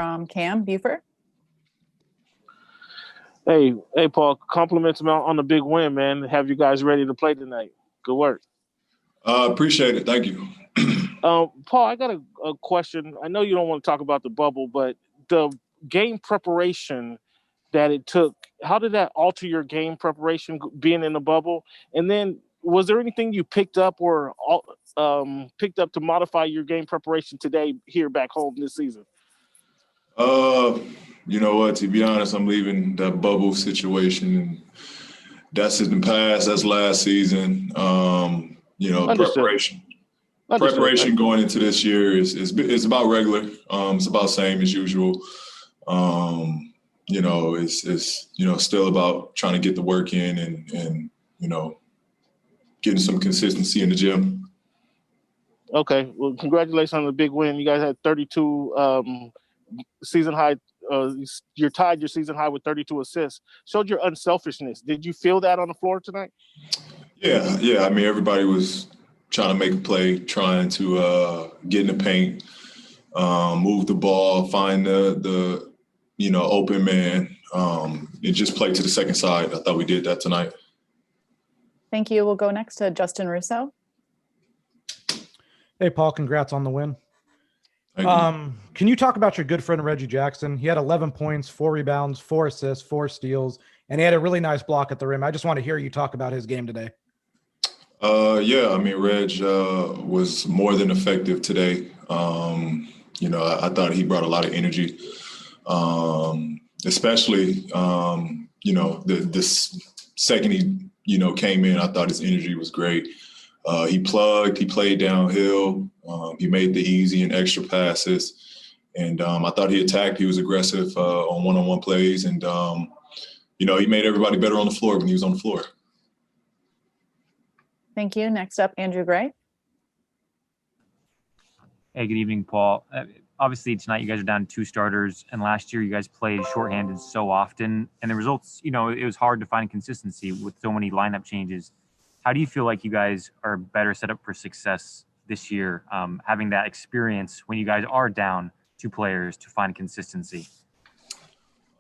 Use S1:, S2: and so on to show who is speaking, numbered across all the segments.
S1: from Cam Buford.
S2: Hey, Paul. Compliments on the big win, man. Have you guys ready to play tonight? Good work.
S3: Appreciate it. Thank you.
S2: Paul, I got a question. I know you don't want to talk about the bubble, but the game preparation that it took, how did that alter your game preparation being in the bubble? And then was there anything you picked up to modify your game preparation today here back home this season?
S3: You know what? To be honest, I'm leaving that bubble situation, and that's in the past. That's last season.
S2: Understood.
S3: Preparation going into this year is about regular. It's about same as usual. It's still about trying to get the work in and getting some consistency in the gym.
S2: Okay. Well, congratulations on the big win. You guys had 32 season high. You're tied your season high with 32 assists. Showed your unselfishness. Did you feel that on the floor tonight?
S3: Yeah. I mean, everybody was trying to make a play, trying to get in the paint, move the ball, find the open man, and just play to the second side. I thought we did that tonight.
S1: Thank you. We'll go next to Justin Russo.
S4: Hey, Paul, congrats on the win.
S3: Thank you.
S4: Can you talk about your good friend Reggie Jackson? He had 11 points, 4 rebounds, 4 assists, 4 steals, and he had a really nice block at the rim. I just want to hear you talk about his game today.
S3: I mean, Reg was more than effective today. I thought he brought a lot of energy, especially, the second he, came in, I thought his energy was great. He plugged, he played downhill, he made the easy and extra passes. And I thought he attacked, he was aggressive on one-on-one plays. And, he made everybody better on the floor when he was on the floor.
S1: Thank you. Next up, Andrew Gray.
S5: Hey, good evening, Paul. Obviously, tonight you guys are down 2 starters, and last year you guys played shorthanded so often, and the results, it was hard to find consistency with so many lineup changes. How do you feel like you guys are better set up for success this year, having that experience when you guys are down 2 players to find consistency?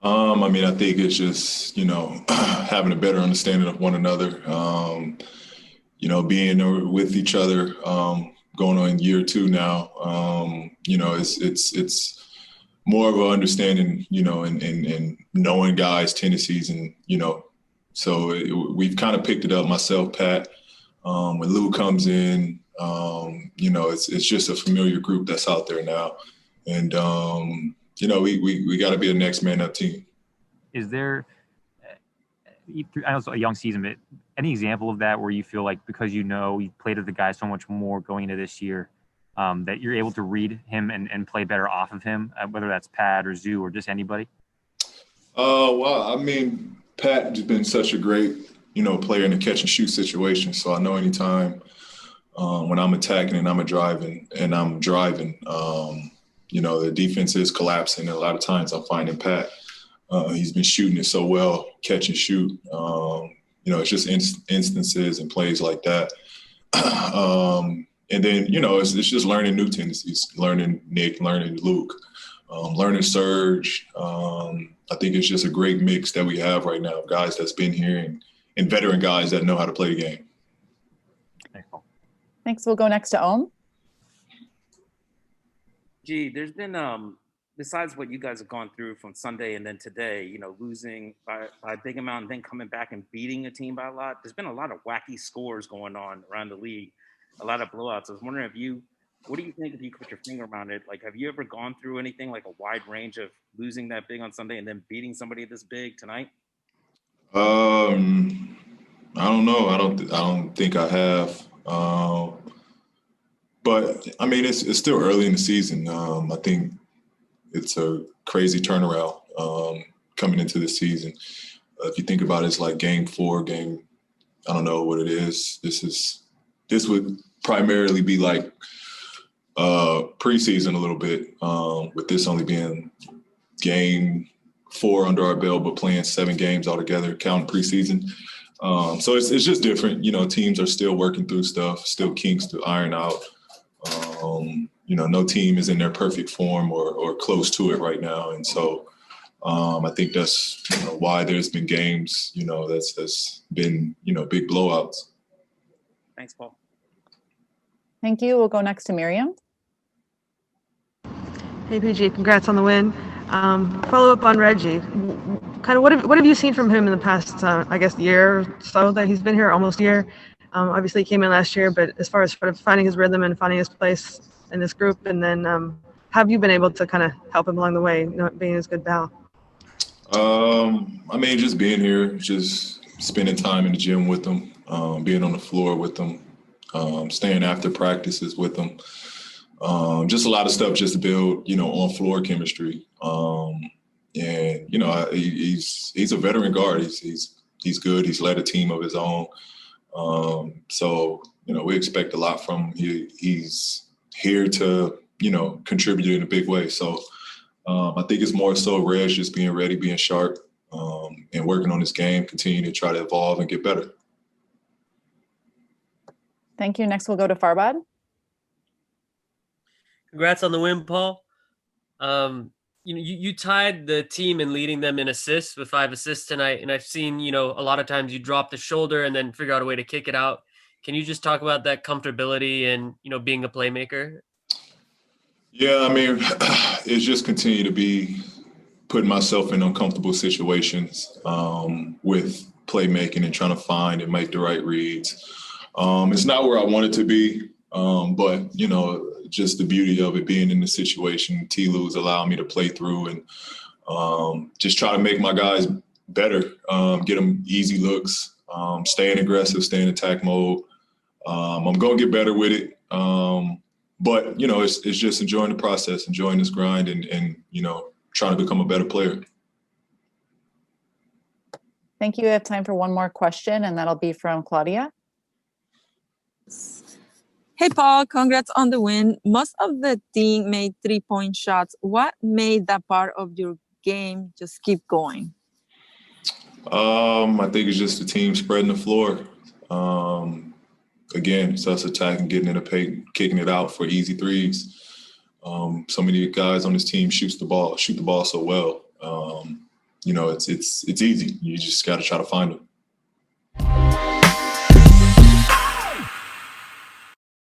S3: I think it's just, having a better understanding of one another, being with each other, going on year 2 now. It's more of an understanding, and knowing guys' tendencies and, so we've kind of picked it up, myself, Pat, when Lou comes in, it's just a familiar group that's out there now. And, we got to be the next man up team.
S5: Is there, I know it's a young season, but any example of that where you feel like because you played with the guy so much more going into this year, that you're able to read him and play better off of him, whether that's Pat or Zoo or just anybody?
S3: Pat has been such a great, player in a catch and shoot situation. So I know anytime when I'm attacking and I'm driving, the defense is collapsing. And a lot of times I'm finding Pat. He's been shooting it so well, catch and shoot. It's just instances and plays like that. And then, it's just learning new tendencies, learning Nick, learning Luke, learning Serge. I think it's just a great mix that we have right now, guys that's been here and veteran guys that know how to play the game.
S1: Thanks. We'll go next to Ohm.
S6: There's been, besides what you guys have gone through from Sunday and then today, losing by a big amount and then coming back and beating a team by a lot, there's been a lot of wacky scores going on around the league, a lot of blowouts. I was wondering what do you think if you put your finger around it? Like, have you ever gone through anything like a wide range of losing that big on Sunday and then beating somebody this big tonight?
S3: I don't know. I don't think I have. But I mean, it's still early in the season. I think it's a crazy turnaround coming into the season. If you think about it, it's like game 4, I don't know what it is. This would primarily be like preseason a little bit, with this only being game 4 under our belt, but playing 7 games altogether, counting preseason. So it's just different. Teams are still working through stuff, still kinks to iron out. no team is in their perfect form or close to it right now. And so I think that's why there's been games, that's been, big blowouts.
S6: Thanks, Paul.
S1: Thank you. We'll go next to Miriam.
S7: Hey, PG, congrats on the win. Follow up on Reggie. Kind of what have you seen from him in the past, I guess, year or so that he's been here, almost a year? Obviously, he came in last year, but as far as sort of finding his rhythm and finding his place in this group, and then have you been able to kind of help him along the way, being his good pal?
S3: Just being here, just spending time in the gym with him, being on the floor with him, staying after practices with him. Just a lot of stuff just to build, on floor chemistry. And he's a veteran guard. He's good. He's led a team of his own. So we expect a lot from him. He's here to, contribute in a big way. So I think it's more so Reg just being ready, being sharp, and working on his game, continue to try to evolve and get better.
S1: Thank you. Next, we'll go to Farbad.
S8: Congrats on the win, Paul. You tied the team in leading them in assists with 5 assists tonight. And I've seen, a lot of times you drop the shoulder and then figure out a way to kick it out. Can you just talk about that comfortability and, being a playmaker?
S3: Yeah, it's just continue to be putting myself in uncomfortable situations with playmaking and trying to find and make the right reads. It's not where I want it to be, but, just the beauty of it being in the situation, T-Lu's allowed me to play through and just try to make my guys better, get them easy looks, staying aggressive, stay in attack mode. I'm going to get better with it. But, it's just enjoying the process, enjoying this grind and trying to become a better player.
S1: Thank you. I have time for one more question, and that'll be from Claudia.
S9: Hey, Paul, congrats on the win. Most of the team made 3-point shots. What made that part of your game just keep going?
S3: I think it's just the team spreading the floor. Again, it's us attacking, getting in the paint, kicking it out for easy threes. So many guys on this team shoot the ball so well. It's easy. You just got to try to find them.